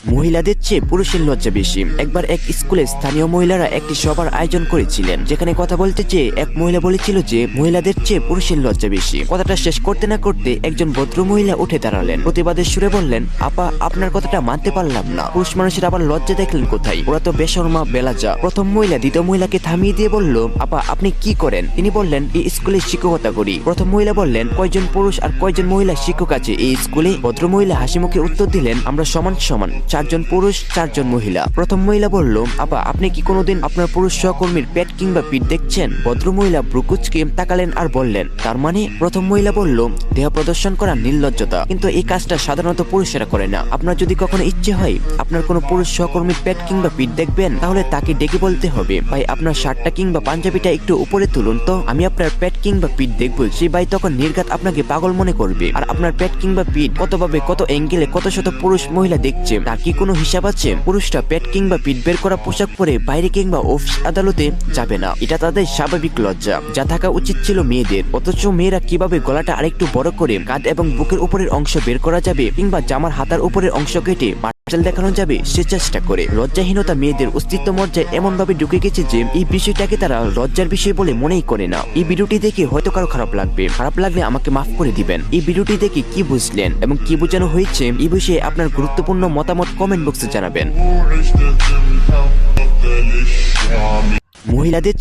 মহিলাদের চেয়ে পুরুষের লজ্জা বেশি। একবার এক স্কুলে স্থানীয় মহিলারা একটি সভার আয়োজন করেছিলেন, যেখানে কথা বলতে চেয়ে এক মহিলা বলেছিল যে মহিলাদের চেয়ে পুরুষের লজ্জা বেশি। কথাটা শেষ করতে না করতে একজন ভদ্র মহিলা উঠে দাঁড়ালেন, প্রতিবাদের সুরে বললেন, আপা, আপনার কথাটা মানতে পারলাম না। পুরুষ মানুষের আবার লজ্জা দেখলেন কোথায়? ওরা তো বেশরমা বেলাজা। প্রথম মহিলা দ্বিতীয় মহিলাকে থামিয়ে দিয়ে বলল, আপা, আপনি কি করেন? তিনি বললেন, এই স্কুলে শিক্ষকতা করি। প্রথম মহিলা বললেন, কয়জন পুরুষ আর কয়জন মহিলা শিক্ষক আছে এই স্কুলে? ভদ্র মহিলা হাসি মুখে উত্তর দিলেন, আমরা সমান সমান, 4 জন পুরুষ 4 জন মহিলা। প্রথম মহিলা বলল, আপা, আপনি কি কোনোদিন আপনার পুরুষ সহকর্মীর পেট কিংবা পিঠ দেখছেন? ভদ্র মহিলা ব্রুকুচকে তাকালেন আর বললেন, তার মানে? প্রথম মহিলা বলল, দেহ প্রদর্শন করা নির্লজ্জতা, কিন্তু এই কাজটা সাধারণত পুরুষেরা করে না। আপনার যদি কখনো ইচ্ছে হয় আপনার কোনো পুরুষ সহকর্মীর পেট কিংবা পিঠ দেখবেন, তাহলে তাকে ডেকে বলতে হবে, ভাই, আপনার শার্টটা কিংবা পাঞ্জাবিটা একটু উপরে তুলুন তো, আমি আপনার পেট কিংবা পিঠ দেখবো। সেই ভাই তখন নির্ঘাত আপনাকে পাগল মনে করবে। আর আপনার পেট কিংবা পিঠ কতভাবে, কত অ্যাঙ্গেলে, কত শত পুরুষ মহিলা দেখছে, তার কি কোনো হিসাব আছে? পুরুষরা পেট কিংবা পিঠ বের করা পোশাক পরে বাইরে কিংবা অফিস আদালতে যাবে না, এটা তাদের স্বাভাবিক লজ্জা, যা থাকা উচিত ছিল মেয়েদের। অথচ মেয়েরা কিভাবে গলাটা আরেকটু বড় করে কাঁধ এবং বুকের উপরের অংশ বের করা যাবে কিংবা জামার হাতার উপরের অংশ কেটে মার্শাল দেখানো যাবে সে চেষ্টা করে। লজ্জাহীনতা মেয়েদের অস্তিত্ব মর্যায় এমন ভাবে ঢুকে গেছে যে এই বিষয়টাকে তারা লজ্জার বিষয় বলে মনেই করে না। এই ভিডিওটি দেখে হয়তো কারো খারাপ লাগবে, খারাপ লাগলে আমাকে মাফ করে দিবেন। এই ভিডিওটি দেখে কি বুঝলেন এবং কি বোঝানো হয়েছে এই বিষয়ে আপনার গুরুত্বপূর্ণ মতামত কমেন্ট বক্সে জানাবেন। মহিলাদের